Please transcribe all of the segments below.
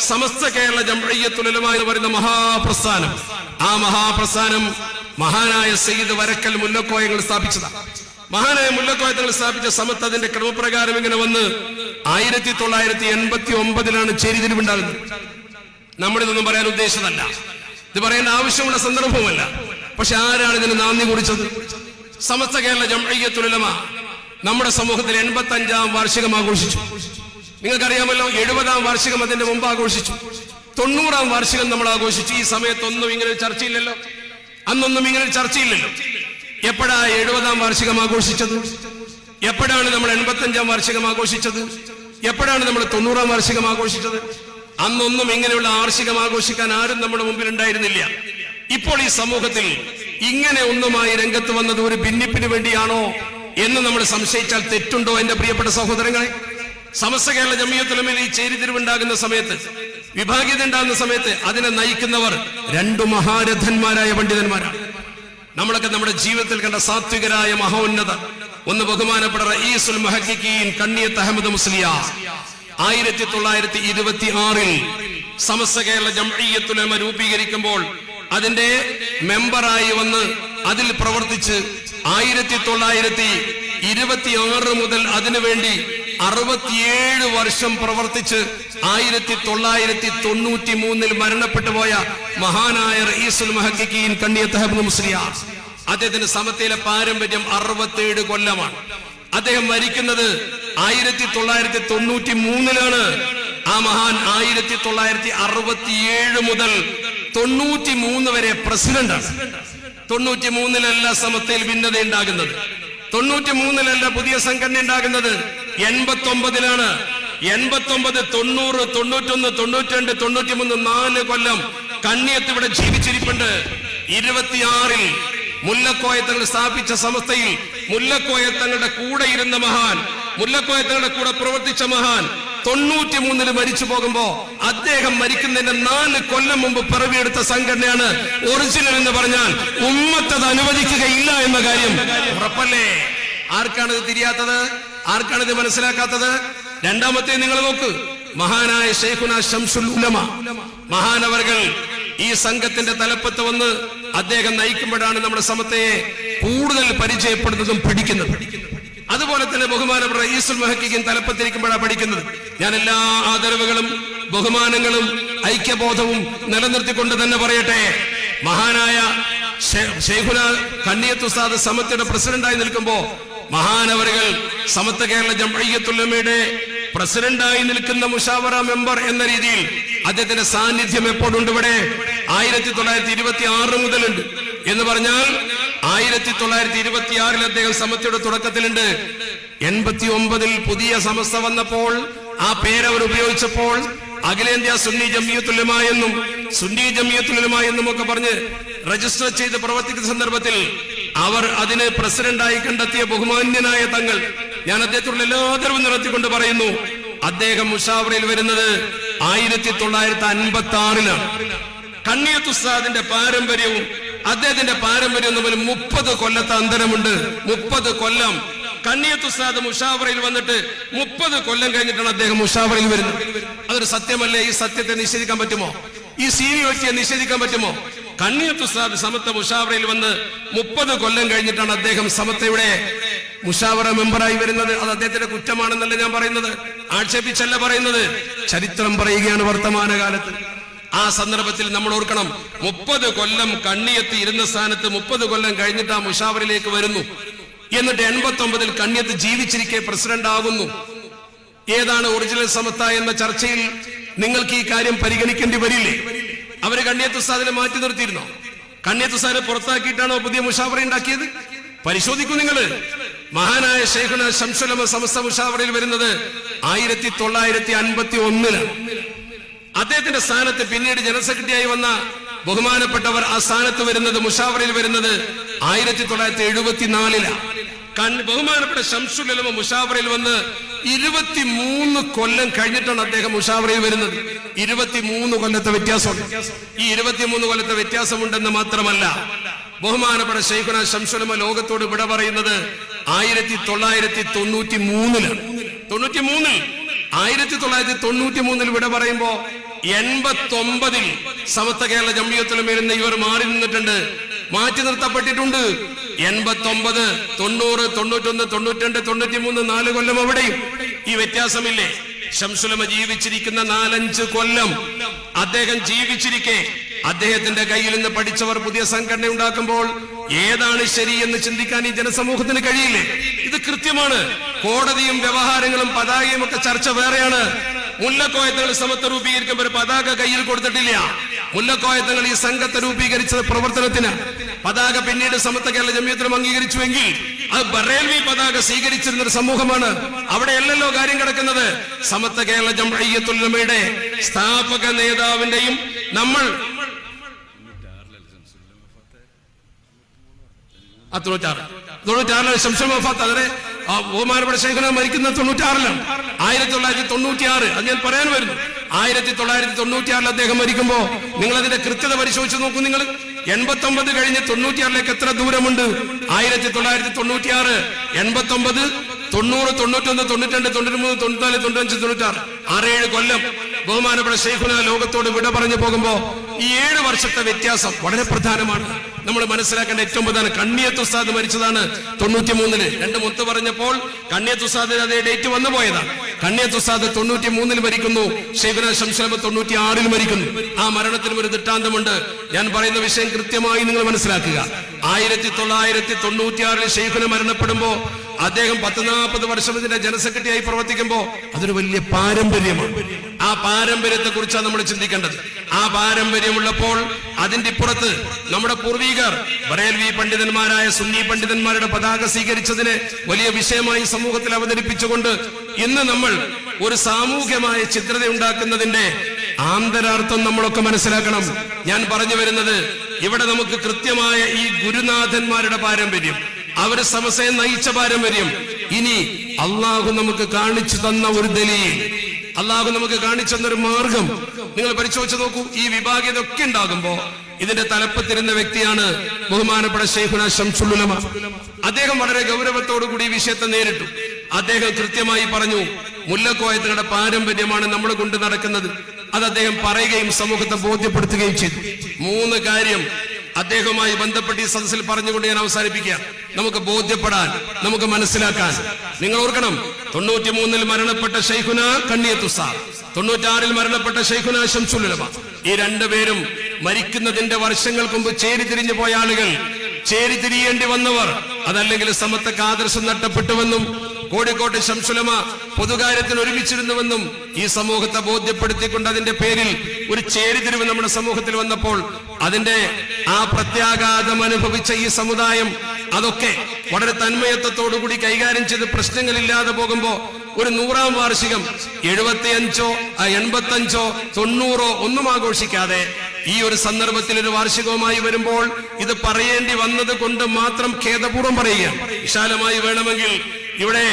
സമസ്ത കേരള ജംഇയ്യത്തുൽ ഉലമാ എന്ന് പറയുന്ന മഹാപ്രസ്ഥാനം. ആ മഹാപ്രസ്ഥാനം മഹാനായ സയ്യിദ് വരക്കൽ മുല്ലക്കോയങ്ങൾ സ്ഥാപിച്ചതാണ്. മഹാനായ മുല്ലക്കോയങ്ങൾ സ്ഥാപിച്ച സമത്ത് അതിന്റെ ക്രമപ്രകാരം ഇങ്ങനെ വന്ന് 1989 ചേരിതിരിവുണ്ടാകുന്നത്. നമ്മളിതൊന്നും പറയാൻ ഉദ്ദേശിച്ചതല്ല, ഇത് പറയേണ്ട ആവശ്യമുള്ള സന്ദർഭവുമല്ല. പക്ഷെ ആരാണ് ഇതിന് നാന്ദി കുറിച്ചത്? സമസ്ത കേരള ജംഇയ്യത്തുൽ ഉലമാ നമ്മുടെ സമൂഹത്തിൽ 85ാം വാർഷികം ആഘോഷിച്ചു. നിങ്ങൾക്കറിയാമല്ലോ, 70ാം വാർഷികം അതിന്റെ മുമ്പ് ആഘോഷിച്ചു, 90ാം വാർഷികം നമ്മൾ ആഘോഷിച്ചു. ഈ സമയത്തൊന്നും ഇങ്ങനെ ചർച്ചയില്ലല്ലോ, അന്നൊന്നും ഇങ്ങനെ ചർച്ചയില്ലല്ലോ. എപ്പോഴാ 70ാം വാർഷികം ആഘോഷിച്ചത്? എപ്പോഴാണ് നമ്മൾ 85ാം വാർഷികം ആഘോഷിച്ചത്? എപ്പോഴാണ് നമ്മൾ 90ാം വാർഷികം ആഘോഷിച്ചത്? അന്നൊന്നും ഇങ്ങനെയുള്ള വാർഷികം ആഘോഷിക്കാൻ ആരും നമ്മുടെ മുമ്പിൽ ഉണ്ടായിരുന്നില്ല. ഇപ്പോൾ ഈ സമൂഹത്തിൽ ഇങ്ങനെ ഒന്നുമായി രംഗത്ത് വന്നത് ഒരു ഭിന്നിപ്പിന് വേണ്ടിയാണോ എന്ന് നമ്മൾ സംശയിച്ചാൽ തെറ്റുണ്ടോ? എന്റെ പ്രിയപ്പെട്ട സഹോദരങ്ങളെ, സമസ്ത കേരള ജംഇയ്യത്തുൽ ഉലമയിൽ ഈ ചേരിതിരിവുണ്ടാകുന്ന സമയത്ത്, വിഭാഗീയത ഉണ്ടാകുന്ന സമയത്ത് അതിനെ നയിക്കുന്നവർ 2 മഹാരഥന്മാരായ പണ്ഡിതന്മാരാണ്. നമ്മളൊക്കെ നമ്മുടെ ജീവിതത്തിൽ കണ്ട സാത്വികരായ മഹോന്നത, ഒന്ന് ബഹുമാനപ്പെട്ട റഈസുൽ മുഹഖിഖീൻ കണ്ണിയത്ത് അഹമ്മദ് മുസ്ലിയാർ 1926 സമസ്ത കേരള ജംഇയ്യത്തുൽ ഉലമ രൂപീകരിക്കുമ്പോൾ അതിന്റെ മെമ്പറായി വന്ന് അതിൽ പ്രവർത്തിച്ച് 1926 മുതൽ അതിനുവേണ്ടി 67 വർഷം പ്രവർത്തിച്ച് 1993 മരണപ്പെട്ടു പോയ മഹാനായ റഈസുൽ മുഹഖിഖീൻ കണ്ണിയത്ത് അഹമ്മദ് മുസ്ലിയാർ, അദ്ദേഹത്തിന്റെ സമത്തയിലെ പാരമ്പര്യം 67 കൊല്ലമാണ്. അദ്ദേഹം മരിക്കുന്നത് 1993 ആ മഹാൻ 1967 മുതൽ 93 വരെ പ്രസിഡന്റാണ്. 93 സമത്തയിൽ ഭിന്നത ഉണ്ടാകുന്നത്, 93 പുതിയ സംഘടന ഉണ്ടാകുന്നത്, 89 89, 90, 91, 92, 93 4 കൊല്ലം കണ്ണിയത്ത് ഇവിടെ ജീവിച്ചിരിപ്പുണ്ട്. 26 മുല്ലക്കോയ തങ്ങൾ സ്ഥാപിച്ച സമസ്തയിൽ മുല്ലക്കോയ തങ്ങളുടെ കൂടെ ഇരുന്ന മഹാൻ, മുല്ലക്കോയ തങ്ങളുടെ കൂടെ പ്രവർത്തിച്ച മഹാൻ 93 മരിച്ചു പോകുമ്പോ അദ്ദേഹം മരിക്കുന്നതിന്റെ 4 കൊല്ലം മുമ്പ് പിറവിയെടുത്ത സംഘടനയാണ് ഒറിജിനൽ എന്ന് പറഞ്ഞാൽ ഉമ്മത്തത് അനുവദിക്കുകയില്ല എന്ന കാര്യം ഉറപ്പല്ലേ? ആർക്കാണിത് തിരിയാത്തത്? ആർക്കാണിത് മനസ്സിലാക്കാത്തത്? രണ്ടാമത്തെ നിങ്ങൾ നോക്ക്, മഹാനായ ശൈഖുനാ ശംസുൽ ഉലമ മഹാനവർകൾ ഈ സംഘത്തിന്റെ തലപ്പത്ത് വന്ന് അദ്ദേഹം നയിക്കുമ്പോഴാണ് നമ്മുടെ സമത്തയെ കൂടുതൽ പരിചയപ്പെടുന്നതും പഠിക്കുന്നതും. അതുപോലെ തന്നെ ബഹുമാനപ്പെട്ട റഈസുൽ മുഹഖിഖീൻ തലപ്പത്തിരിക്കുമ്പോഴാണ് പഠിക്കുന്നത്. ഞാൻ എല്ലാ ആദരവുകളും ബഹുമാനങ്ങളും ഐക്യബോധവും നിലനിർത്തിക്കൊണ്ട് തന്നെ പറയട്ടെ, മഹാനായ ശൈഖുനാ കണ്ണിയത്ത് ഉസ്താദ് സമത്തയുടെ പ്രസിഡന്റായി നിൽക്കുമ്പോ മഹാനവറുകൾ സമസ്ത കേരള ജംഇയ്യത്തുൽ ഉലമയുടെ പ്രസിഡന്റായി നിൽക്കുന്ന മുഷാവറ മെമ്പർ എന്ന രീതിയിൽ അദ്ദേഹത്തിന്റെ സാന്നിധ്യം എപ്പോഴുണ്ട് ഇവിടെ? 1926 മുതലുണ്ട് എന്ന് പറഞ്ഞാൽ 1926 അദ്ദേഹം സമസ്തയുടെ തുടക്കത്തിലുണ്ട്. 89 പുതിയ സമസ്ത വന്നപ്പോൾ ആ പേരവർ ഉപയോഗിച്ചപ്പോൾ അഖിലേന്ത്യാ സുന്നി ജംഇയ്യത്തുൽ ഉലമ എന്നും സുന്നി ജംഇയ്യത്തുൽ ഉലമ എന്നും ഒക്കെ പറഞ്ഞ് രജിസ്റ്റർ ചെയ്ത് പ്രവർത്തിക്കുന്ന സന്ദർഭത്തിൽ അവർ അതിന് പ്രസിഡന്റായി കണ്ടെത്തിയ ബഹുമാന്യനായ തങ്ങൾ, ഞാൻ അദ്ദേഹത്തോട് എല്ലാ ആദരവും നടത്തിക്കൊണ്ട് പറയുന്നു, അദ്ദേഹം മുഷാവറയിൽ വരുന്നത് 1956 കണ്ണിയത്ത് ഉസ്താദിന്റെ പാരമ്പര്യവും അദ്ദേഹത്തിന്റെ പാരമ്പര്യവും തമ്മിൽ 30 കൊല്ലത്തെ അന്തരമുണ്ട്. 30 കൊല്ലം കണ്ണിയത്ത് ഉസ്താദ് മുഷാവറയിൽ വന്നിട്ട് 30 കൊല്ലം കഴിഞ്ഞിട്ടാണ് അദ്ദേഹം മുഷാവറയിൽ വരുന്നത്. അതൊരു സത്യമല്ലേ? ഈ സത്യത്തെ നിഷേധിക്കാൻ പറ്റുമോ? ഈ സീനിയോറിറ്റിയെ നിഷേധിക്കാൻ പറ്റുമോ? കണ്ണിയത്ത് ഉസ്താദ് സമത്ത മുഷാവറയിൽ വന്ന് 30 കൊല്ലം കഴിഞ്ഞിട്ടാണ് അദ്ദേഹം സമത്തയുടെ മുഷാവറ മെമ്പറായി വരുന്നത്. അത് അദ്ദേഹത്തിന്റെ കുറ്റമാണെന്നല്ല ഞാൻ പറയുന്നത്, ആക്ഷേപിച്ചല്ല പറയുന്നത്, ചരിത്രം പറയുകയാണ് വർത്തമാനകാലത്ത്. ആ സന്ദർഭത്തിൽ നമ്മൾ ഓർക്കണം, 30 കൊല്ലം കണ്ണിയത്ത് ഇരുന്ന സ്ഥാനത്ത് 30 കൊല്ലം കഴിഞ്ഞിട്ട് ആ മുഷാവറിലേക്ക് വരുന്നു. എന്നിട്ട് 89 കണ്ണിയത്ത് ജീവിച്ചിരിക്കെ പ്രസിഡന്റ് ആകുന്നു. ഏതാണ് ഒറിജിനൽ സമസ്ത എന്ന ചർച്ചയിൽ നിങ്ങൾക്ക് ഈ കാര്യം പരിഗണിക്കേണ്ടി വരില്ലേ? അവര് കണ്ണിയത്ത് ഉസ്താദിനെ മാറ്റി നിർത്തിയിരുന്നോ? കണ്ണിയത്ത് ഉസ്താദിനെ പുറത്താക്കിയിട്ടാണോ പുതിയ മുഷാവറ ഉണ്ടാക്കിയത്? പരിശോധിക്കൂ നിങ്ങൾ. മഹാനായ ശൈഖുനാ ശംസുൽ ഉലമ സമസ്ത മുഷാവറയിൽ വരുന്നത് 1951 അദ്ദേഹത്തിന്റെ സ്ഥാനത്ത് പിന്നീട് ജനറൽ സെക്രട്ടറിയായി വന്ന ബഹുമാനപ്പെട്ടവർ ആ സ്ഥാനത്ത് വരുന്നത്, മുഷാവറയിൽ വരുന്നത് 1974 ബഹുമാനപ്പെട്ട ശംസുൽ ഉലമ മുഷാവറയിൽ വന്ന് 23 കൊല്ലം കഴിഞ്ഞിട്ടാണ് അദ്ദേഹം മുഷാവറയിൽ വരുന്നത്. 23 കൊല്ലത്തെ വ്യത്യാസമുണ്ട്. ഈ 23 കൊല്ലത്തെ വ്യത്യാസമുണ്ടെന്ന് മാത്രമല്ല, ബഹുമാനപ്പെട്ട ശൈഖുനാ ശംസുൽ ഉലമ ലോകത്തോട് വിട പറയുന്നത് 1993 1993 വിട പറയുമ്പോ 89 സമസ്ത കേരള ജംഇയ്യത്തുൽ ഉലമയിൽ ഇവർ മാറി നിന്നിട്ടുണ്ട്, മാറ്റി നിർത്തപ്പെട്ടിട്ടുണ്ട്. 89, 90, 91, 92, 93 4 കൊല്ലം അവിടെയും ഈ വ്യത്യാസമില്ലേ? ശംസുലമ ജീവിച്ചിരിക്കുന്ന 4-5 കൊല്ലം അദ്ദേഹം ജീവിച്ചിരിക്കെ അദ്ദേഹത്തിന്റെ കയ്യിൽ നിന്ന് പഠിച്ചവർ പുതിയ സംഘടന ഉണ്ടാക്കുമ്പോൾ ഏതാണ് ശരി എന്ന് ചിന്തിക്കാൻ ഈ ജനസമൂഹത്തിന് കഴിയില്ലേ? ഇത് കൃത്യമാണ്. കോടതിയും വ്യവഹാരങ്ങളും പതാകയും ഒക്കെ ചർച്ച വേറെയാണ്. മുല്ലക്കോയത്തങ്ങൾ സമത്വ രൂപീകരിക്കുമ്പോൾ പതാക കയ്യിൽ കൊടുത്തിട്ടില്ല. മുല്ലക്കോയത്തങ്ങൾ ഈ സംഘത്തെ രൂപീകരിച്ചത് പ്രവർത്തനത്തിന്. പതാക പിന്നീട് സമത്വ കേരള ജംഇയ്യത്തുൽ അംഗീകരിച്ചുവെങ്കിൽ അത് ബറേൽവി പതാക സ്വീകരിച്ചിരുന്ന ഒരു സമൂഹമാണ്. അവിടെയല്ലല്ലോ കാര്യം കിടക്കുന്നത്. സമത്വ കേരള ജംഇയ്യത്തുൽ ഉലമയുടെ സ്ഥാപക നേതാവിന്റെയും നമ്മൾ 96 ശംസുൽ വഫാത്ത് അതിനെ ബഹുമാനപ്പെട്ട ശൈഖുന മരിക്കുന്ന 96-ലാണ്. 1996 അത് ഞാൻ പറയാൻ വരുന്നു. 1996 അദ്ദേഹം മരിക്കുമ്പോ നിങ്ങൾ അതിന്റെ കൃത്യത പരിശോധിച്ച് നോക്കൂ. നിങ്ങൾ 89 കഴിഞ്ഞ് 96 എത്ര ദൂരമുണ്ട്? 1996, 89, 90, 91, 92, 93, 94, 95, 96 6-7 കൊല്ലം ബഹുമാനപ്പെട്ട ശൈഖുന ലോകത്തോട് വിട പറഞ്ഞു പോകുമ്പോ ഈ 7 വർഷത്തെ വ്യത്യാസം വളരെ പ്രധാനമാണ്. നമ്മൾ മനസ്സിലാക്കേണ്ട ഏറ്റവും പ്രധാനം. കണ്ണിയത്ത് ഉസ്താദ് മരിച്ചതാണ് 93. 2 മുത്ത് പറഞ്ഞപ്പോൾ കണ്ണിയത്ത് ഉസ്താദിന് അതേ ഡേറ്റ് വന്നു പോയതാണ്. കണ്ണിയത്ത് ഉസ്താദ് 93 മരിക്കുന്നു, ശൈഖുന ശംസുലമ 96 മരിക്കുന്നു. ആ മരണത്തിനും ഒരു ദൃഷ്ടാന്തമുണ്ട്. ഞാൻ പറയുന്ന വിഷയം കൃത്യമായി നിങ്ങൾ മനസ്സിലാക്കുക. 1996 ശൈഖുന മരണപ്പെടുമ്പോ അദ്ദേഹം 10-40 വർഷം ഇതിന്റെ ജനറൽ സെക്രട്ടറിയായി പ്രവർത്തിക്കുമ്പോ അതൊരു വലിയ പാരമ്പര്യമാണ്. ആ പാരമ്പര്യത്തെ കുറിച്ചാണ് നമ്മൾ ചിന്തിക്കേണ്ടത്. ആ പാരമ്പര്യമുള്ളപ്പോൾ അതിന്റെ ഇപ്പുറത്ത് നമ്മുടെ പൂർവികർ ബറേൽവി പണ്ഡിതന്മാരായ സുന്നി പണ്ഡിതന്മാരുടെ പതാക സ്വീകരിച്ചതിനെ വലിയ വിഷയമായി സമൂഹത്തിൽ അവതരിപ്പിച്ചുകൊണ്ട് ഇന്ന് നമ്മൾ ഒരു സാമൂഹ്യമായ ചിത്രത ഉണ്ടാക്കുന്നതിന്റെ ആന്തരാർത്ഥം നമ്മളൊക്കെ മനസ്സിലാക്കണം. ഞാൻ പറഞ്ഞു വരുന്നത് ഇവിടെ നമുക്ക് കൃത്യമായ ഈ ഗുരുനാഥന്മാരുടെ പാരമ്പര്യം, അവര് സമസ്തയെ നയിച്ച പാരമ്പര്യം, ഇനി അള്ളാഹു നമുക്ക് കാണിച്ചു തന്ന ഒരു ദലീൽ, അള്ളാഹു നമുക്ക് കാണിച്ചു തന്നൊരു മാർഗം നിങ്ങൾ പരിശോധിച്ച് നോക്കൂ. ഈ വിഭാഗീയത ഒക്കെ ഉണ്ടാകുമ്പോ ഇതിന്റെ തലപ്പത്തിരുന്ന വ്യക്തിയാണ് ബഹുമാനപ്പെട്ട ശൈഖുന ശംസുൽ ഉലമ. അദ്ദേഹം വളരെ ഗൗരവത്തോടു കൂടി ഈ വിഷയത്തെ നേരിട്ടു. അദ്ദേഹം കൃത്യമായി പറഞ്ഞു, മുല്ലക്കോയത്തങ്ങളുടെ പാരമ്പര്യമാണ് നമ്മൾ കൊണ്ട് നടക്കുന്നത്. അത് അദ്ദേഹം പറയുകയും സമൂഹത്തെ ബോധ്യപ്പെടുത്തുകയും ചെയ്തു. 3 കാര്യം അദ്ദേഹവുമായി ബന്ധപ്പെട്ട് ഈ സദസ്സിൽ പറഞ്ഞുകൊണ്ട് ഞാൻ അവസാനിപ്പിക്കുക. നമുക്ക് ബോധ്യപ്പെടാൻ, നമുക്ക് മനസ്സിലാക്കാൻ. നിങ്ങൾ ഓർക്കണം, 93 മരണപ്പെട്ട ശൈഖുന കണ്ണിയത്ത് ഉസ്താദ്, 96 മരണപ്പെട്ട ശൈഖുന ശംസുൽ ഉലമ. ഈ 2 പേരും മരിക്കുന്നതിന്റെ വർഷങ്ങൾക്ക് മുമ്പ് ചേരിതിരിഞ്ഞു പോയ ആളുകൾ, ചേരിതിരിയേണ്ടി വന്നവർ, അതല്ലെങ്കിൽ സമത്വക്ക് ആദർശം നഷ്ടപ്പെട്ടുവെന്നും കോഴിക്കോട്ട് ശംസുലമ പൊതുകാര്യത്തിന് ഒരുമിച്ചിരുന്നുവെന്നും ഈ സമൂഹത്തെ ബോധ്യപ്പെടുത്തിക്കൊണ്ട് അതിന്റെ പേരിൽ ഒരു ചേരിതിരിവ് നമ്മുടെ സമൂഹത്തിൽ വന്നപ്പോൾ അതിന്റെ ആ പ്രത്യാഘാതം അനുഭവിച്ച ഈ സമുദായം അതൊക്കെ വളരെ തന്മയത്വത്തോടുകൂടി കൈകാര്യം ചെയ്ത് പ്രശ്നങ്ങളില്ലാതെ പോകുമ്പോ ഒരു 100-ാം വാർഷികം 75, 85, 90 ഒന്നും ആഘോഷിക്കാതെ ഈ ഒരു സന്ദർഭത്തിൽ ഒരു വാർഷികവുമായി വരുമ്പോൾ ഇത് പറയേണ്ടി വന്നത് കൊണ്ട് മാത്രം ഖേദപൂർവ്വം പറയുകയാണ്. വിശാലമായി വേണമെങ്കിൽ ഇവിടെ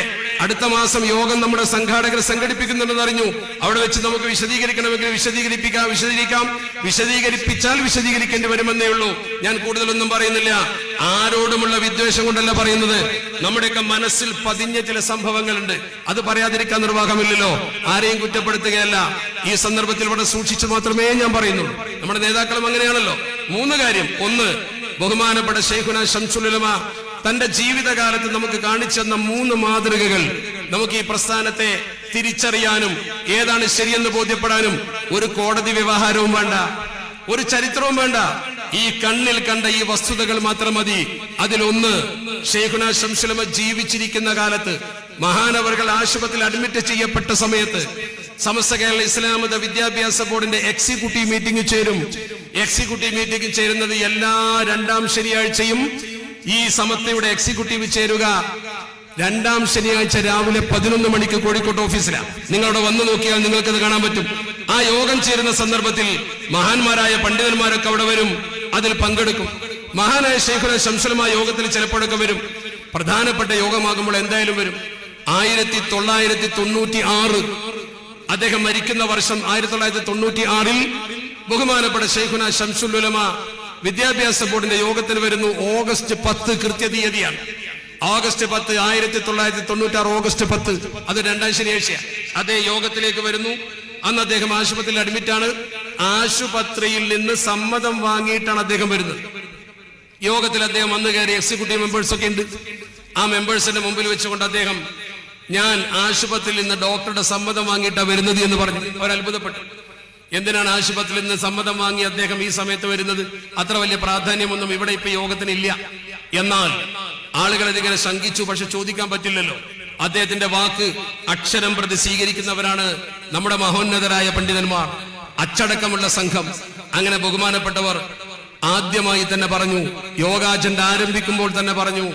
അടുത്ത മാസം യോഗം നമ്മുടെ സംഘാടകർ സംഘടിപ്പിക്കുന്നുണ്ടെന്ന് അറിഞ്ഞു. അവിടെ വെച്ച് നമുക്ക് വിശദീകരിക്കണമെങ്കിൽ വിശദീകരിപ്പിച്ചാൽ വിശദീകരിക്കേണ്ടി വരുമെന്നേ ഉള്ളൂ. ഞാൻ കൂടുതലൊന്നും പറയുന്നില്ല. ആരോടുമുള്ള വിദ്വേഷം കൊണ്ടല്ല പറയുന്നത്. നമ്മുടെയൊക്കെ മനസ്സിൽ പതിഞ്ഞ ചില സംഭവങ്ങളുണ്ട്. അത് പറയാതിരിക്കാൻ നിർവാഹമില്ലല്ലോ. ആരെയും കുറ്റപ്പെടുത്തുകയല്ല. ഈ സന്ദർഭത്തിൽ ഇവിടെ സൂക്ഷിച്ചു മാത്രമേ ഞാൻ പറയുന്നുള്ളൂ. നമ്മുടെ നേതാക്കളും അങ്ങനെയാണല്ലോ. 3 കാര്യം. 1, ബഹുമാനപ്പെട്ട ശൈഖുന ശംസുൽ ഉലമ തന്റെ ജീവിതകാലത്ത് നമുക്ക് കാണിച്ചെന്ന 3 മാതൃകകൾ നമുക്ക് ഈ പ്രസ്ഥാനത്തെ തിരിച്ചറിയാനും ഏതാണ് ശരിയെന്ന് ബോധ്യപ്പെടാനും ഒരു കോടതി വ്യവഹാരവും വേണ്ട, ഒരു ചരിത്രവും വേണ്ട. ഈ കണ്ണിൽ കണ്ട ഈ വസ്തുതകൾ മാത്രം മതി. അതിലൊന്ന്, ശൈഖുന ശംസുൽ ഉലമ ജീവിച്ചിരിക്കുന്ന കാലത്ത് മഹാനവർകൾ ആശുപത്രിയിൽ അഡ്മിറ്റ് ചെയ്യപ്പെട്ട സമയത്ത് സമസ്ത കേരള ഇസ്ലാമത വിദ്യാഭ്യാസ ബോർഡിന്റെ എക്സിക്യൂട്ടീവ് മീറ്റിംഗ് ചേരും. എക്സിക്യൂട്ടീവ് മീറ്റിംഗ് ചേരുന്നത് എല്ലാ 2-ാം ശനിയാഴ്ചയും. ഈ സമസ്തയുടെ എക്സിക്യൂട്ടീവ് ചേരുക 2-ാം ശനിയാഴ്ച രാവിലെ 11 മണിക്ക് കോഴിക്കോട്ട് ഓഫീസിലാണ്. നിങ്ങളവിടെ വന്നു നോക്കിയാൽ നിങ്ങൾക്കത് കാണാൻ പറ്റും. ആ യോഗം ചേരുന്ന സന്ദർഭത്തിൽ മഹാന്മാരായ പണ്ഡിതന്മാരൊക്കെ അവിടെ വരും, അതിൽ പങ്കെടുക്കും. മഹാനായ ശൈഖുന ശംസുൽ ഉലമ യോഗത്തിൽ ചിലപ്പോഴൊക്കെ വരും. പ്രധാനപ്പെട്ട യോഗമാകുമ്പോൾ എന്തായാലും വരും. 1996 അദ്ദേഹം മരിക്കുന്ന വർഷം 1996 ബഹുമാനപ്പെട്ട ശൈഖുന ശംസുൽ ഉലമ വിദ്യാഭ്യാസ ബോർഡിന്റെ യോഗത്തിന് വരുന്നു. ഓഗസ്റ്റ് 10 കൃത്യതീയതിയാണ്. ഓഗസ്റ്റ് 10, 1996 ഓഗസ്റ്റ് 10, അത് 2ാം ശനിയാഴ്ച അതേ യോഗത്തിലേക്ക് വരുന്നു. അന്ന് അദ്ദേഹം ആശുപത്രിയിൽ അഡ്മിറ്റാണ്. ആശുപത്രിയിൽ നിന്ന് സമ്മതം വാങ്ങിയിട്ടാണ് അദ്ദേഹം വരുന്നത്. യോഗത്തിൽ അദ്ദേഹം വന്നു കയറി. എക്സിക്യൂട്ടീവ് മെമ്പേഴ്സ് ഒക്കെ ഉണ്ട്. ആ മെമ്പേഴ്സിന്റെ മുമ്പിൽ വെച്ചുകൊണ്ട് അദ്ദേഹം ഞാൻ ആശുപത്രിയിൽ നിന്ന് ഡോക്ടറുടെ സമ്മതം വാങ്ങിയിട്ടാണ് വരുന്നത് എന്ന് പറഞ്ഞു. അവർ അത്ഭുതപ്പെട്ടു. എന്തിനാണ് ആശുപത്രിയിൽ നിന്ന് സമ്മതം വാങ്ങി അദ്ദേഹം ഈ സമയത്ത് വരുന്നത്? അത്ര വലിയ പ്രാധാന്യമൊന്നും ഇവിടെ ഇപ്പൊ യോഗത്തിനില്ല. എന്നാൽ ആളുകൾ ഇതിങ്ങനെ ശങ്കിച്ചു. പക്ഷെ ചോദിക്കാൻ പറ്റില്ലല്ലോ. അദ്ദേഹത്തിന്റെ വാക്ക് അക്ഷരം പ്രതി സ്വീകരിക്കുന്നവരാണ് നമ്മുടെ മഹോന്നതരായ പണ്ഡിതന്മാർ, അച്ചടക്കമുള്ള സംഘം. അങ്ങനെ ബഹുമാനപ്പെട്ടവർ ആദ്യമായി തന്നെ പറഞ്ഞു, യോഗാചണ്ട ആരംഭിക്കുമ്പോൾ തന്നെ പറഞ്ഞു,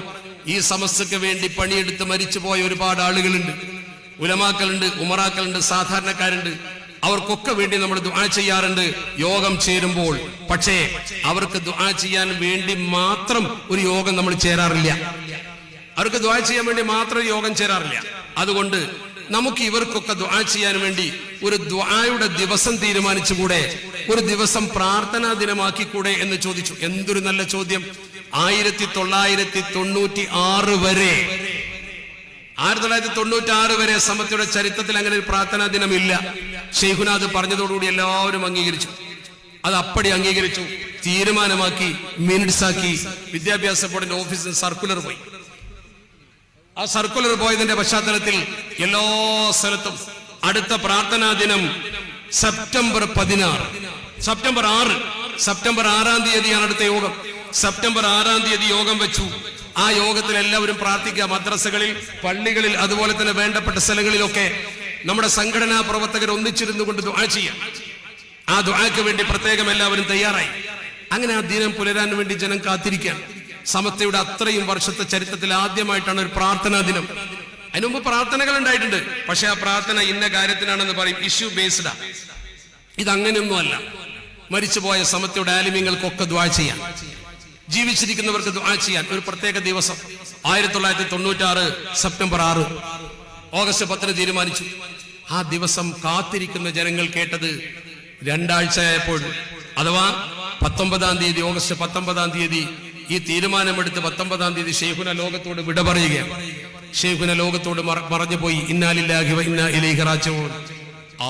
ഈ സമസ്യക്ക് വേണ്ടി പണിയെടുത്ത് മരിച്ചുപോയ ഒരുപാട് ആളുകളുണ്ട്, ഉലമാക്കളുണ്ട്, ഉമറാക്കളുണ്ട്, സാധാരണക്കാരുണ്ട്. അവർക്കൊക്കെ വേണ്ടി നമ്മൾ ദുആ ചെയ്യാറുണ്ട് യോഗം ചേരുമ്പോൾ. പക്ഷേ അവർക്ക് ദുആ ചെയ്യാൻ വേണ്ടി മാത്രം ഒരു യോഗം നമ്മൾ ചേരാറില്ല. അവർക്ക് ദുആ ചെയ്യാൻ വേണ്ടി മാത്രം യോഗം ചേരാറില്ല. അതുകൊണ്ട് നമുക്ക് ഇവർക്കൊക്കെ ദുആ ചെയ്യാൻ വേണ്ടി ഒരു ദുആയുടെ ദിവസം തീരുമാനിച്ചുകൂടെ? ഒരു ദിവസം പ്രാർത്ഥനാ ദിനമാക്കിക്കൂടെ എന്ന് ചോദിച്ചു. എന്തൊരു നല്ല ചോദ്യം. 1996 വരെ 1996 വരെ സമസ്തയുടെ ചരിത്രത്തിൽ അങ്ങനെ ഒരു പ്രാർത്ഥനാ ദിനമില്ല. ശൈഖുന അത് പറഞ്ഞതോടുകൂടി എല്ലാവരും അംഗീകരിച്ചു. അത് അപ്പടി അംഗീകരിച്ചു, തീരുമാനമാക്കി, മിനിറ്റ്സ് ആക്കി. വിദ്യാഭ്യാസ ബോർഡിന്റെ ഓഫീസിൽ സർക്കുലർ പോയി. ആ സർക്കുലർ പോയതിന്റെ പശ്ചാത്തലത്തിൽ എല്ലാ സ്ഥലത്തും അടുത്ത പ്രാർത്ഥനാ ദിനം സെപ്റ്റംബർ 16, സെപ്റ്റംബർ 6-ാം തീയതിയാണ് അടുത്ത യോഗം. സെപ്റ്റംബർ 6-ാം തീയതി യോഗം വെച്ചു. ആ യോഗത്തിൽ എല്ലാവരും പ്രാർത്ഥിക്കുക. മദ്രസകളിൽ, പള്ളികളിൽ, അതുപോലെ തന്നെ വേണ്ടപ്പെട്ട സ്ഥലങ്ങളിലൊക്കെ നമ്മുടെ സംഘടനാ പ്രവർത്തകർ ഒന്നിച്ചിരുന്നു കൊണ്ട് ദുആ ചെയ്യാം. ആ ദുആക്ക് വേണ്ടി പ്രത്യേകം എല്ലാവരും തയ്യാറായി. അങ്ങനെ ആ ദിനം പുലരാൻ വേണ്ടി ജനം കാത്തിരിക്കുകയാണ്. സമസ്തയുടെ അത്രയും വർഷത്തെ ചരിത്രത്തിൽ ആദ്യമായിട്ടാണ് ഒരു പ്രാർത്ഥനാ ദിനം. അതിനു മുമ്പ് പ്രാർത്ഥനകൾ ഉണ്ടായിട്ടുണ്ട്. പക്ഷെ ആ പ്രാർത്ഥന ഇന്ന കാര്യത്തിനാണെന്ന് പറയും, ഇഷ്യൂ ബേസ്ഡാ. ഇതങ്ങനെയൊന്നും അല്ല. മരിച്ചുപോയ സമസ്തയുടെ ആലിമീങ്ങൾക്കൊക്കെ ദുആ ചെയ്യാം, ജീവിച്ചിരിക്കുന്നവർക്ക് ദുആ ചെയ്യാൻ ഒരു പ്രത്യേക ദിവസം. 1996 സെപ്റ്റംബർ 6, ഓഗസ്റ്റ് 10 തീരുമാനിച്ചു. ആ ദിവസം കാത്തിരിക്കുന്ന ജനങ്ങൾ കേട്ടത് 2 ആഴ്ചയായപ്പോൾ, അഥവാ 19-ാം തീയതി, ഓഗസ്റ്റ് 19-ാം തീയതി ഈ തീരുമാനമെടുത്ത് 19-ാം തീയതി ശൈഖുന ലോകത്തോട് വിട പറയുകയാണ്. ശൈഖുന ലോകത്തോട് പറഞ്ഞു പോയി. ഇന്നാ ലില്ലാഹി വ ഇന്നാ ഇലൈഹി റാജിഊൻ.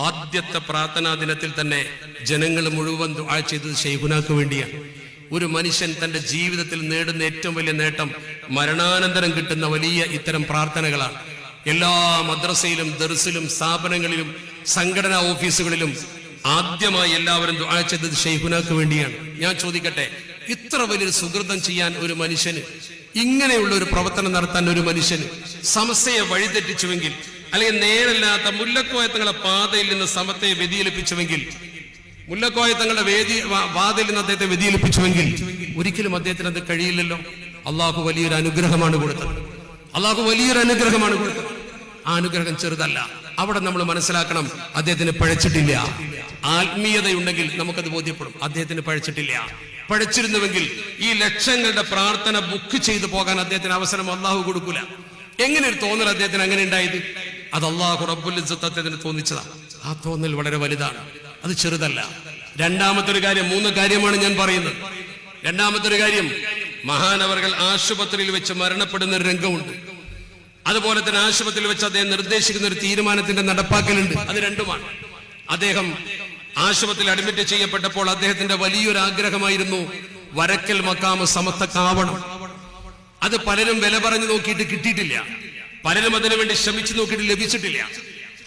ആദ്യത്തെ പ്രാർത്ഥനാ ദിനത്തിൽ തന്നെ ജനങ്ങൾ മുഴുവൻ ദുആ ചെയ്തത് ശൈഖുനാക്ക് വേണ്ടിയാണ്. ഒരു മനുഷ്യൻ തന്റെ ജീവിതത്തിൽ നേടുന്ന ഏറ്റവും വലിയ നേട്ടം മരണാനന്തരം കിട്ടുന്ന വലിയ ഇത്തരം പ്രാർത്ഥനകളാണ്. എല്ലാ മദ്രസയിലും, ദർസിലും, സ്ഥാപനങ്ങളിലും, സംഘടനാ ഓഫീസുകളിലും ആദ്യമായി എല്ലാവരും ദുആ ചെയ്തത് ശൈഖുനാക്ക് വേണ്ടിയാണ്. ഞാൻ ചോദിക്കട്ടെ, ഇത്ര വലിയൊരു സുഹൃതം ചെയ്യാൻ ഒരു മനുഷ്യന്, ഇങ്ങനെയുള്ള ഒരു പ്രവർത്തനം നടത്താൻ ഒരു മനുഷ്യന് സമസ്തയെ വഴിതെറ്റിച്ചുവെങ്കിൽ, അല്ലെങ്കിൽ നേരല്ലാത്ത മുല്ലക്കോയ തങ്ങളുടെ പാതയിൽ നിന്ന് സമസ്തയെ വ്യതിചലിപ്പിച്ചുവെങ്കിൽ, മുല്ലക്കോയ തങ്ങളുടെ വാതിൽ നിന്ന് അദ്ദേഹത്തെ വ്യതിചലിപ്പിച്ചുവെങ്കിൽ ഒരിക്കലും അദ്ദേഹത്തിന് അത് കഴിയില്ലല്ലോ. അള്ളാഹു വലിയൊരു അനുഗ്രഹമാണ് കൊടുത്തത്. അള്ളാഹു വലിയൊരു അനുഗ്രഹമാണ് കൊടുത്തത്. ആ അനുഗ്രഹം ചെറുതല്ല. അവിടെ നമ്മൾ മനസ്സിലാക്കണം, അദ്ദേഹത്തിന് പഴച്ചിട്ടില്ല. ആത്മീയതയുണ്ടെങ്കിൽ നമുക്കത് ബോധ്യപ്പെടും. അദ്ദേഹത്തിന് പഴച്ചിട്ടില്ല. പഴച്ചിരുന്നുവെങ്കിൽ ഈ ലക്ഷങ്ങളുടെ പ്രാർത്ഥന ബുക്ക് ചെയ്തു പോകാൻ അദ്ദേഹത്തിന് അവസരം അള്ളാഹു കൊടുക്കൂല. എങ്ങനെ ഒരു തോന്നൽ അദ്ദേഹത്തിന് അങ്ങനെ ഉണ്ടായത്? അത് അള്ളാഹു റബ്ബുൽ ഇസ്സത്ത് അദ്ദേഹത്തിന് തോന്നിച്ചതാണ്. ആ തോന്നൽ വളരെ വലുതാണ്, അത് ചെറുതല്ല. രണ്ടാമത്തെ ഒരു കാര്യം, 3 കാര്യമാണ് ഞാൻ പറയുന്നത്. രണ്ടാമത്തെ ഒരു കാര്യം, മഹാനവർകൾ ആശുപത്രിയിൽ വെച്ച് മരണപ്പെടുന്ന ഒരു രംഗമുണ്ട്. അതുപോലെ തന്നെ ആശുപത്രിയിൽ വെച്ച് അദ്ദേഹം നിർദ്ദേശിക്കുന്ന ഒരു തീരുമാനത്തിന്റെ നടപ്പാക്കലുണ്ട്. അത് രണ്ടുമാണ്. അദ്ദേഹം ആശുപത്രിയിൽ അഡ്മിറ്റ് ചെയ്യപ്പെട്ടപ്പോൾ അദ്ദേഹത്തിന്റെ വലിയൊരു ആഗ്രഹമായിരുന്നു വരക്കൽ മക്കാമ് സമസ്തക്കാവണം. അത് പലരും വില പറഞ്ഞു നോക്കിയിട്ട് കിട്ടിയിട്ടില്ല. പലരും അതിനുവേണ്ടി ശ്രമിച്ചു നോക്കിയിട്ട് ലഭിച്ചിട്ടില്ല.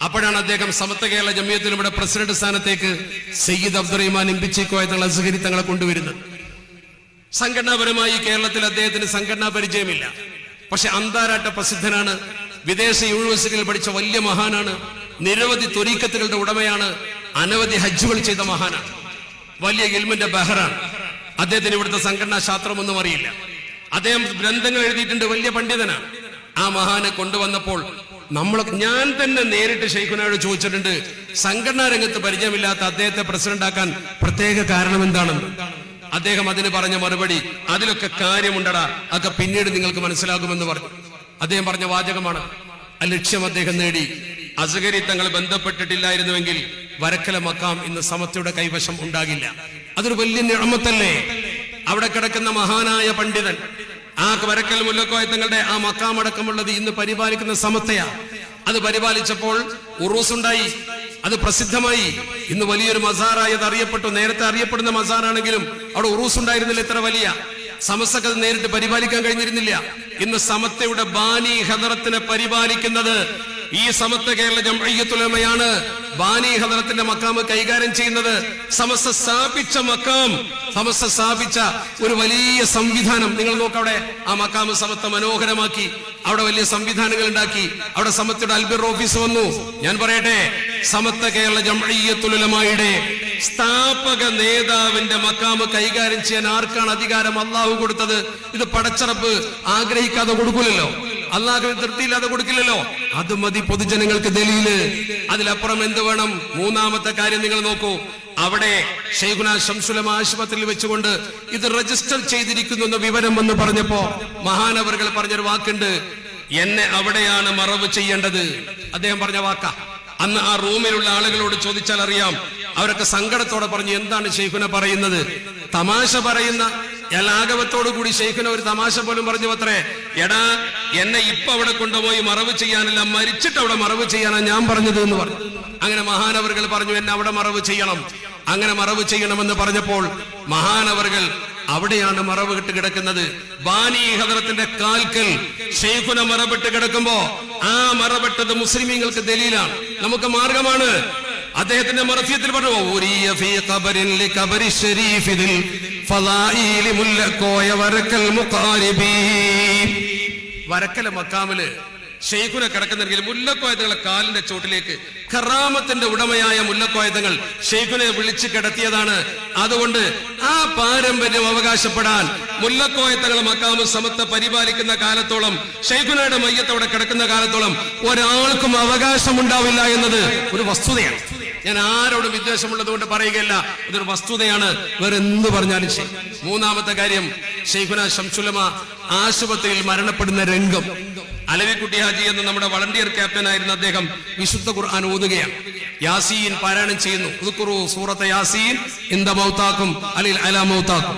അപ്പോഴാണ് അദ്ദേഹം സമസ്ത കേരള ജമിയത്തുലമയുടെ പ്രസിഡന്റ് സ്ഥാനത്തേക്ക് സയ്യിദ് അബ്ദുറഹിമാൻ ഇമ്പിച്ചിക്കോയ തങ്ങൾ അസ്ഹരി തങ്ങളെ കൊണ്ടുവരുന്നത്. സംഘടനാപരമായി കേരളത്തിൽ അദ്ദേഹത്തിന് സംഘടനാ പരിചയമില്ല. പക്ഷെ അന്താരാഷ്ട്ര പ്രസിദ്ധനാണ്. വിദേശ യൂണിവേഴ്സിറ്റിയിൽ പഠിച്ച വലിയ മഹാനാണ്. നിരവധി ത്വരീഖത്തുകളുടെ ഉടമയാണ്. അനവധി ഹജ്ജുകൾ ചെയ്ത മഹാനാണ്. വലിയ ഇൽമിന്റെ ബഹറാണ്. അദ്ദേഹത്തിന് ഇവിടുത്തെ സംഘടനാ ശാസ്ത്രമൊന്നും അറിയില്ല. അദ്ദേഹം ഗ്രന്ഥങ്ങൾ എഴുതിയിട്ടുണ്ട്. വലിയ പണ്ഡിതനാണ്. ആ മഹാനെ കൊണ്ടുവന്നപ്പോൾ ഞാൻ തന്നെ നേരിട്ട് ശൈഖുനയോട് ചോദിച്ചിട്ടുണ്ട്, സംഘടനാ രംഗത്ത് പരിചയമില്ലാത്ത അദ്ദേഹത്തെ പ്രസിഡന്റ് ആക്കാൻ പ്രത്യേക കാരണം എന്താണെന്ന്. അദ്ദേഹം അതിന് പറഞ്ഞ മറുപടി, അതിലൊക്കെ കാര്യമുണ്ടടാ, അതൊക്കെ പിന്നീട് നിങ്ങൾക്ക് മനസ്സിലാകുമെന്ന് പറഞ്ഞു. അദ്ദേഹം പറഞ്ഞ വാചകമാണ്, ആ ലക്ഷ്യം അദ്ദേഹം നേടി. അസ്ഹരി തങ്ങൾ ബന്ധപ്പെട്ടിട്ടില്ലായിരുന്നുവെങ്കിൽ വരക്കല മക്കാം ഇന്ന് സമസ്തയുടെ കൈവശം ഉണ്ടാകില്ല. അതൊരു വലിയ നിഅമത്തല്ലേ. അവിടെ കിടക്കുന്ന മഹാനായ പണ്ഡിതൻ, ആ വരക്കൽ മുല്ലക്കോയ തങ്ങളുടെ ആ മക്കാമടക്കമുള്ളത് ഇന്ന് പരിപാലിക്കുന്ന സമത്തയാ. അത് പരിപാലിച്ചപ്പോൾ ഉറൂസ് ഉണ്ടായി, അത് പ്രസിദ്ധമായി. ഇന്ന് വലിയൊരു മസാറായി അത് അറിയപ്പെട്ടു. നേരത്തെ അറിയപ്പെടുന്ന മസാറാണെങ്കിലും അവിടെ ഉറൂസ് ഉണ്ടായിരുന്നില്ല. ഇത്ര വലിയ സമസ്തക്ക് നേരിട്ട് പരിപാലിക്കാൻ കഴിഞ്ഞിരുന്നില്ല. ഇന്ന് സമത്തയുടെ ബാനി ഹദറത്തിനെ പരിപാലിക്കുന്നത് ഈ സമസ്ത കേരള ജംഇയ്യത്തുൽ ഉലമയാണ്. ബാനി ഹദറത്തിന്റെ മക്കാമ് കൈകാര്യം ചെയ്യുന്നത് സമസ്ത സ്ഥാപിച്ച മക്കാം, സമസ്ത സ്ഥാപിച്ച ഒരു വലിയ സംവിധാനം. നിങ്ങൾ നോക്കവിടെ ആ മക്കാമ് സമസ്ത മനോഹരമാക്കി, അവിടെ വലിയ സംവിധാനങ്ങൾ ഉണ്ടാക്കി. അവിടെ സമസ്തയുടെ അൽബിർ ഓഫീസ് വന്നു. ഞാൻ പറയട്ടെ, സമസ്ത കേരള ജംഇയ്യത്തുൽ ഉലമയുടെ സ്ഥാപക നേതാവിന്റെ മക്കാമ് കൈകാര്യം ചെയ്യാൻ ആർക്കാണ് അധികാരം അള്ളാഹു കൊടുത്തത്? ഇത് പടച്ചറപ്പ് ആഗ്രഹിക്കാതെ കൊടുക്കില്ലല്ലോ, അള്ളാഹുവിന് തൃപ്തിയില്ലാതെ കൊടുക്കില്ലല്ലോ. അത് മതി പൊതുജനങ്ങൾക്ക് ദലീല്. അതിലപ്പുറം എന്ത് വേണം? മൂന്നാമത്തെ കാര്യം നിങ്ങൾ നോക്കൂ. അവിടെ ശൈഖുനാ ശംസുൽ ഉലമ ആശുപത്രിയിൽ വെച്ചുകൊണ്ട് ഇത് രജിസ്റ്റർ ചെയ്തിരിക്കുന്നു എന്ന വിവരം വന്ന് പറഞ്ഞപ്പോ മഹാനവറുകൾ പറഞ്ഞൊരു വാക്കുണ്ട്, എന്നെ അവിടെയാണ് മറവ് ചെയ്യേണ്ടത്. അദ്ദേഹം പറഞ്ഞ വാക്കാ. അന്ന് ആ റൂമിലുള്ള ആളുകളോട് ചോദിച്ചാൽ അറിയാം. അവരൊക്കെ സങ്കടത്തോടെ പറഞ്ഞു, എന്താണ് ശൈഖുന പറയുന്നത്? തമാശ പറയുന്ന ലാഘവത്തോടു കൂടി ശൈഖുന ഒരു തമാശ പോലും പറഞ്ഞു അത്രേ, എടാ എന്നെ ഇപ്പൊ അവിടെ കൊണ്ടുപോയി മറവ് ചെയ്യാനല്ല, മരിച്ചിട്ട് അവിടെ മറവ് ചെയ്യാനാണ് ഞാൻ പറഞ്ഞത് എന്ന് പറഞ്ഞു. അങ്ങനെ മഹാനവറുകൾ പറഞ്ഞു, എന്നെ അവിടെ മറവ് ചെയ്യണം. അങ്ങനെ മറവ് ചെയ്യണമെന്ന് പറഞ്ഞപ്പോൾ മഹാനവറുകൾ അവിടെയാണ് മറവിട്ട് കിടക്കുന്നത്. ബാനി ഹദറത്തിന്റെ കാൽക്കൽ ശൈഖുന മറവിട്ട് കിടക്കുമ്പോ ആ മറവിട്ടത് മുസ്ലിമീങ്ങൾക്ക് ദലീലാണ്, നമുക്ക് മാർഗമാണ്. അദ്ദേഹത്തിന്റെ മറഫിയത്തിൽ പറഞ്ഞു, വരക്കല മക്കാമില് ശൈഖുന കിടക്കുന്നെങ്കിൽ മുല്ലക്കോയതങ്ങളെ കാലിന്റെ ചോട്ടിലേക്ക് ഖറാമത്തിന്റെ ഉടമയായ മുല്ലക്കോയതങ്ങൾ ശൈഖുനെ വിളിച്ചു കിടത്തിയതാണ്. അതുകൊണ്ട് ആ പാരമ്പര്യം അവകാശപ്പെടാൻ മുല്ലക്കോയത്തങ്ങളെ മക്കാമ് സമത്ത പരിപാലിക്കുന്ന കാലത്തോളം, ശൈഖുനയുടെ മയ്യത്തോടെ കിടക്കുന്ന കാലത്തോളം ഒരാൾക്കും അവകാശം ഉണ്ടാവില്ല എന്നത് ഒരു വസ്തുതയാണ്. ഞാൻ ആരോടും വിദ്വേഷമുള്ളത് കൊണ്ട് പറയുകയല്ല, ഇതൊരു വസ്തുതയാണ്. വേറെ എന്ത് പറഞ്ഞാലും ശരി. മൂന്നാമത്തെ കാര്യം, ശൈഖുനാ ശംസുൽ ഉലമ ആശുപത്രിയിൽ മരണപ്പെടുന്ന രംഗം. അലവിക്കുട്ടി ഹാജി എന്ന നമ്മുടെ വളണ്ടിയർ ക്യാപ്റ്റൻ ആയിരുന്ന അദ്ദേഹം വിശുദ്ധ ഖുർആൻ ഓതുകയാണ്, യാസീൻ പാരായണം ചെയ്യുന്നു. ഉദ്കുറു സൂറത്തെ യാസീൻ ഇന്ദ മൗതാക്കും അലിൽ അലാ മൗതാക്കും.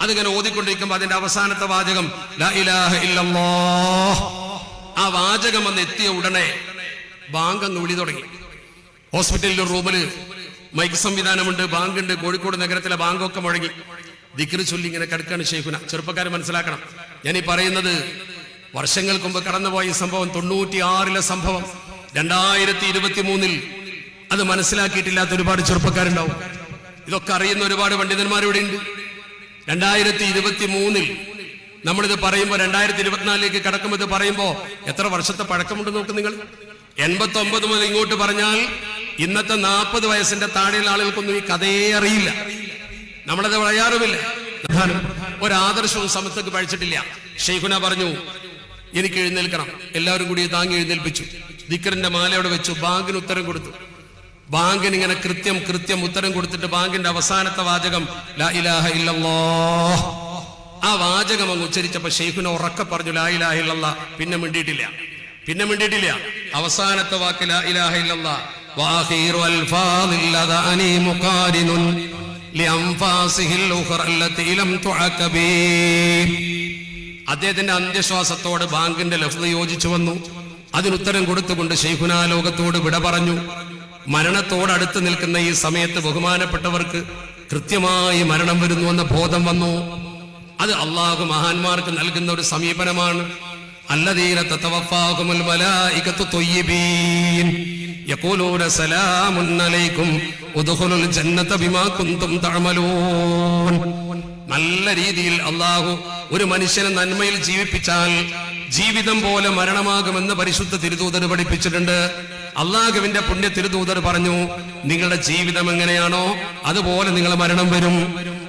അതിങ്ങനെ ഓതിക്കൊണ്ടിരിക്കുമ്പോൾ അതിന്റെ അവസാനത്തെ വാചകം ലാ ഇലാഹ ഇല്ലല്ലാഹ്. ആ വാചകം വന്ന് എത്തിയ ഉടനെ ബാങ്ക് അങ്ങ് വിളി തുടങ്ങി. ഹോസ്പിറ്റലിലെ റൂമില് മൈക്ക് സംവിധാനമുണ്ട്, ബാങ്കുണ്ട്. കോഴിക്കോട് നഗരത്തിലെ ബാങ്കൊക്കെ മുഴങ്ങി. ദിക്ർ ചൊല്ലി ഇങ്ങനെ കിടക്കാണ് ശൈഖുന. ചെറുപ്പക്കാരെ മനസ്സിലാക്കണം, ഞാൻ ഈ പറയുന്നത് വർഷങ്ങൾക്ക് മുമ്പ് കടന്നുപോയ സംഭവം, 96-ലെ സംഭവം. 2023 അത് മനസ്സിലാക്കിയിട്ടില്ലാത്ത ഒരുപാട് ചെറുപ്പക്കാരുണ്ടാവും. ഇതൊക്കെ അറിയുന്ന ഒരുപാട് പണ്ഡിതന്മാരിവിടെ ഉണ്ട്. 2023 നമ്മളിത് പറയുമ്പോൾ 2024 കടക്കുമ്പോൾ ഇത് പറയുമ്പോ എത്ര വർഷത്തെ പഴക്കമുണ്ട് നോക്ക് നിങ്ങൾ. 89 മുതൽ ഇങ്ങോട്ട് പറഞ്ഞാൽ ഇന്നത്തെ 40 വയസ്സിന്റെ താഴെയുള്ള ആളുകൾക്കൊന്നും ഈ കഥയെ അറിയില്ല, നമ്മളത് പറയാറുമില്ല. ഒരാദർശവും സമത്തൊക്കെ പഠിച്ചിട്ടില്ല. ശൈഖുന പറഞ്ഞു, എനിക്ക് എഴുന്നേൽക്കണം. എല്ലാവരും കൂടി താങ്ങി എഴുന്നേൽപ്പിച്ചു. ദിക്റിന്റെ മാലയോടെ വെച്ചു. ബാങ്കിന് ഉത്തരം കൊടുത്തു. ബാങ്കിന് ഇങ്ങനെ കൃത്യം ഉത്തരം കൊടുത്തിട്ട് ബാങ്കിന്റെ അവസാനത്തെ വാചകം ലാ ഇലാഹ ഇല്ലല്ലാഹ്. ആ വാചകം അങ്ങ് ഉച്ചരിച്ചപ്പോ ശൈഖുന ഉറക്കെ പറഞ്ഞു ലാ ഇലാഹ ഇല്ലല്ലാഹ്. പിന്നെ മിണ്ടിയിട്ടില്ല. അവസാനത്തെ വാക്ക് ലാ ഇലാഹ ഇല്ലല്ലാഹ്. വആഖിറു അൽഫാദിൽ അദാനി മുഖാരിനുൻ ലിഅൻഫാസിഹിൽ ഉഖറ അല്ലതി ലം തുഅകബി. അദ്ദേഹത്തിന്റെ അന്ത്യശ്വാസത്തോട് ബാങ്കിന്റെ ലഫ്ള് യോജിച്ചു വന്നു. അതിനുത്തരം കൊടുത്തുകൊണ്ട് ശൈഖുന ലോകത്തോട് വിട പറഞ്ഞു. മരണത്തോടടുത്ത് നിൽക്കുന്ന ഈ സമയത്ത് ബഹുമാനപ്പെട്ടവർക്ക് കൃത്യമായി മരണം വരുന്നുവെന്ന ബോധം വന്നു. അത് അള്ളാഹു മഹാന്മാർക്ക് നൽകുന്ന ഒരു സമീപനമാണ്. അല്ലദീന തതവഫാഹുമുൽ മലായികതു ത്വയ്യിബീൻ യഖൂലൂന സലാമുൻ അലൈക്കും ഉദ്ഖുലുൽ ജന്നത ബിമാ കുന്തും തഅമലൂൻ. നല്ല രീതിയിൽ അള്ളാഹു ഒരു മനുഷ്യനെ നന്മയിൽ ജീവിപ്പിച്ചാൽ ജീവിതം പോലെ മരണമാകുമെന്ന് പരിശുദ്ധ തിരുദൂതർ പഠിപ്പിച്ചിട്ടുണ്ട്. അള്ളാഹുവിന്റെ പുണ്യ തിരുദൂതർ പറഞ്ഞു, നിങ്ങളുടെ ജീവിതം എങ്ങനെയാണോ അതുപോലെ നിങ്ങളെ മരണം വരും.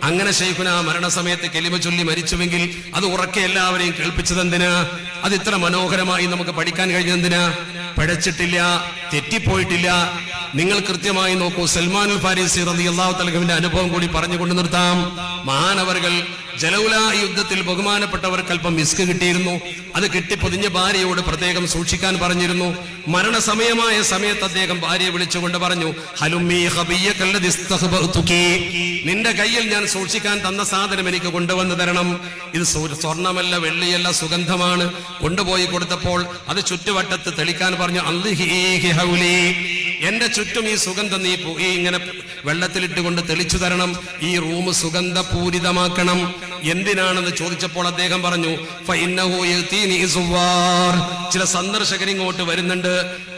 അങ്ങനെ ശൈഖുന മരണസമയത്ത് കെലിമ ചൊല്ലി മരിച്ചുവെങ്കിൽ അത് ഉറക്കെ എല്ലാവരെയും കേൾപ്പിച്ചതെന്തിനാ? അത് ഇത്ര മനോഹരമായി നമുക്ക് പഠിക്കാൻ കഴിഞ്ഞെന്തിനാ? പിഴച്ചിട്ടില്ല, തെറ്റിപ്പോയിട്ടില്ല. നിങ്ങൾ കൃത്യമായി നോക്കൂ. സൽമാനുൽ ഫാരിസി റളിയല്ലാഹു തആലയുടെ അനുഭവം കൂടി പറഞ്ഞുകൊണ്ട് നിർത്താം. മഹാനവറുകൾ ജലൗലാ യുദ്ധത്തിൽ ബഹുമാനപ്പെട്ടവർക്ക് അല്പം മിസ്ക് കിട്ടിയിരുന്നു. അത് കിട്ടി പൊതിഞ്ഞ ഭാര്യയോട് പ്രത്യേകം സൂക്ഷിക്കാൻ പറഞ്ഞിരുന്നു. മരണസമയമായ സമയത്ത് അദ്ദേഹം ഭാര്യയെ വിളിച്ചുകൊണ്ട് പറഞ്ഞു, ഹലുമ്മി ഖബിയ്യകല്ലദി ഇസ്തഖബതുകി, നിന്റെ കയ്യിൽ ഞാൻ സൂക്ഷിക്കാൻ തന്ന സാധനം എനിക്ക് കൊണ്ടുവന്ന് തരണം. ഇത് സ്വർണ്ണമല്ല, വെള്ളിയല്ല, സുഗന്ധമാണ്. കൊണ്ടുപോയി കൊടുത്തപ്പോൾ അത് ചുറ്റുവട്ടത്ത് തെളിക്കാൻ പറഞ്ഞു. അൽഹിഹി ഹൗലി, എന്റെ ചുറ്റും ഈ സുഗന്ധം നീ ഇങ്ങനെ വെള്ളത്തിലിട്ട് കൊണ്ട് തെളിച്ചു തരണം. ഈ റൂം സുഗന്ധപൂരിതമാക്കണം. എന്തിനാണെന്ന് ചോദിച്ചപ്പോൾ അദ്ദേഹം പറഞ്ഞു, ഫഇന്നഹു യതീനി സുവാർ, ചില സന്ദർശകർ ഇങ്ങോട്ട് വരുന്നുണ്ട്.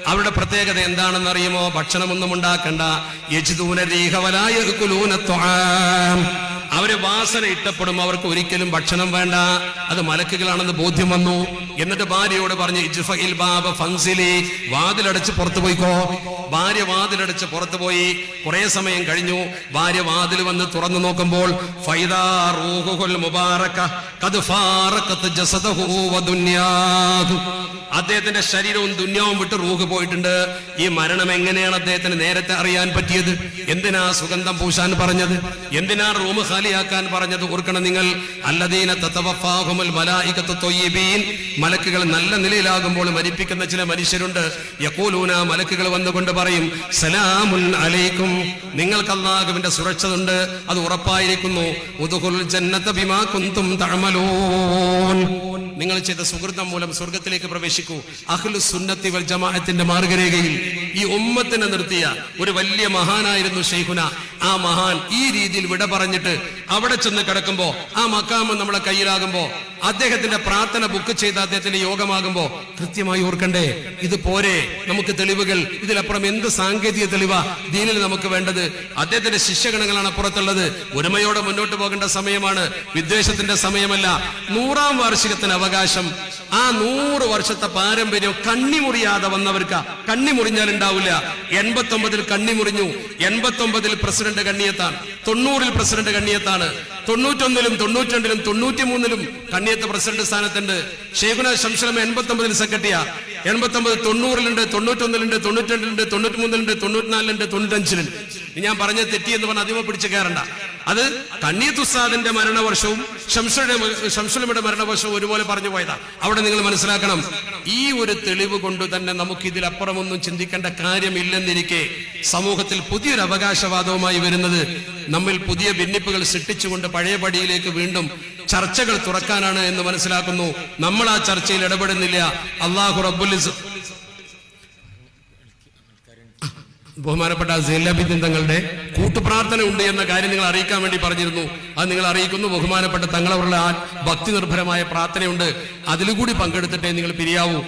അവരുടെ പ്രത്യേകത എന്താണെന്ന് അറിയുമോ? ഭക്ഷണമൊന്നും ഉണ്ടാക്കണ്ട. യജ്ദൂന റീഹ വലാ യഅകുലൂന ത്വആം, അവര് വാസന ഇഷ്ടപ്പെടും, അവർക്ക് ഒരിക്കലും ഭക്ഷണം വേണ്ട. അത് മലക്കുകളാണെന്ന് ബോധ്യം വന്നു. എന്നിട്ട് ഭാര്യയോട് പറഞ്ഞു, ഇജ്ഫഇൽ ബാബ ഫൻസിലി, വാതിലടച്ച് പുറത്തു പോയിക്കോ. ഭാര്യ വാതിലടച്ച് പുറത്തു പോയി. കുറെ സമയം കഴിഞ്ഞു. ഭാര്യ വാതിൽ വന്ന് തുറന്നു നോക്കുമ്പോൾ ഫൈദാ റൂഹുൽ മുബാറക ഖദ് ഫാറഖത് ജസദഹു വദുനിയാഹു, അദ്ദേഹത്തിന്റെ ശരീരവും ദുന്യാവും വിട്ട് റൂഹ് പോയിട്ടുണ്ട്. ഈ മരണം എങ്ങനെയാണ് അദ്ദേഹത്തിന് നേരത്തെ അറിയാൻ പറ്റിയത്? എന്തിനാ സുഗന്ധം പൂശാൻ പറഞ്ഞത്? എന്തിനാ റൂം ഖാലിയാക്കാൻ പറഞ്ഞത്? ഓർക്കണം നിങ്ങൾ, അല്ലദീന തതവഫാഹുൽ മലായികത്തു ത്വയ്യിബീൻ, മലക്കുകൾ നല്ല നിലയിലാകുമ്പോൾ മരിപ്പിക്കുന്ന ചില മനുഷ്യരുണ്ട്. യഖൂലൂന, മലക്കുകൾ വന്നുകൊണ്ട് പറയും, സലാമുൻ അലൈക്കും, നിങ്ങൾക്ക് അല്ലാഹുവിന്റെ സുരക്ഷ ഉണ്ട്, അത് ഉറപ്പായിരിക്കുന്നു. ഉദ്ഖുൽ ജന്നത ബിമാ കുൻതും തഅമലൂൻ, നിങ്ങൾ ചെയ്ത സുഹൃതം മൂലം സ്വർഗത്തിലേക്ക് പ്രവേശിക്കൂ. അഹ്ലു സുന്നത്തി വൽ ജമാഅത്തിന്റെ മാർഗരേഖയിൽ ഈ ഉമ്മത്തിനെ നിർത്തിയ ഒരു വലിയ മഹാനായിരുന്നു ശൈഖുന. ആ മഹാൻ ഈ രീതിയിൽ വിട പറഞ്ഞിട്ട് അവിടെ ചെന്ന് കിടക്കുമ്പോ, ആ മക്കാമ് നമ്മളെ കയ്യിലാകുമ്പോ, അദ്ദേഹത്തിന്റെ പ്രാർത്ഥന ബുക്ക് ചെയ്ത അദ്ദേഹത്തിന്റെ യോഗമാകുമ്പോ കൃത്യമായി ഓർക്കണ്ടേ, ഇത് പോരെ നമുക്ക് തെളിവുകൾ? ഇതിലപ്പുറം എന്ത് സാങ്കേതിക തെളിവാ ദീനിൽ നമുക്ക് വേണ്ടത്? അദ്ദേഹത്തിന്റെ ശിഷ്യഗണങ്ങളാണ് പുറത്തുള്ളത്. ഒരുമയോടെ മുന്നോട്ട് പോകേണ്ട സമയമാണ്, വിദ്വേഷത്തിന്റെ സമയമല്ല. 100ാം വാർഷികത്തിന് അവകാശം. ആ 100 വർഷത്തെ പാരമ്പര്യം കണ്ണിമുറിയാതെ വന്നവർക്ക്, കണ്ണി മുറിഞ്ഞാൽ ഉണ്ടാവില്ല. 89 കണ്ണി മുറിഞ്ഞു. 89 പ്രസിഡന്റ് കണ്ണിയത്താണ്, 90 പ്രസിഡന്റ് കണ്ണിയത്താണ്, 91 92 93 കണ്ണിയത്ത് പ്രസിഡന്റ് സ്ഥാനത്തുണ്ട്. ഷെയ്ഖുന ശംസുൽ 89 സെക്രട്ടറിയാ. 89 90 91 92 93 94 95 ഞാൻ പറഞ്ഞ തെറ്റി എന്ന് പറഞ്ഞ അധികം പിടിച്ചു കയറണ്ട. അത് കണ്ണിയത്ത് ഉസ്താദിന്റെ മരണവർഷവും ശംസുലയുടെ മരണവർഷവും ഒരുപോലെ പറഞ്ഞു പോയതാ. അവിടെ നിങ്ങൾ മനസ്സിലാക്കണം, ഈ ഒരു തെളിവ് കൊണ്ട് തന്നെ നമുക്ക് ഇതിലപ്പുറമൊന്നും ചിന്തിക്കേണ്ട കാര്യമില്ലെന്നിരിക്കെ സമൂഹത്തിൽ പുതിയൊരു അവകാശവാദവുമായി വരുന്നത് നമ്മിൽ പുതിയ ഭിന്നിപ്പുകൾ സൃഷ്ടിച്ചുകൊണ്ട് പഴയ പടിയിലേക്ക് വീണ്ടും ചർച്ചകൾ തുറക്കാനാണ് എന്ന് മനസ്സിലാക്കുന്നു. നമ്മൾ ആ ചർച്ചയിൽ ഇടപെടുന്നില്ല. അല്ലാഹു റബ്ബുൽ ഇസ്സത്ത് ബഹുമാനപ്പെട്ട സൈലബിദ്ദീൻ തങ്ങളുടെ കൂട്ടുപ്രാർത്ഥന ഉണ്ട് എന്ന കാര്യം നിങ്ങൾ അറിയിക്കാൻ വേണ്ടി പറഞ്ഞിരുന്നു. അത് നിങ്ങൾ അറിയിക്കുന്നു. ബഹുമാനപ്പെട്ട തങ്ങളവരുടെ ഭക്തി നിർഭരമായ പ്രാർത്ഥനയുണ്ട്. അതിലുകൂടി പങ്കെടുത്തിട്ടേ നിങ്ങൾ പിരിയാവൂ.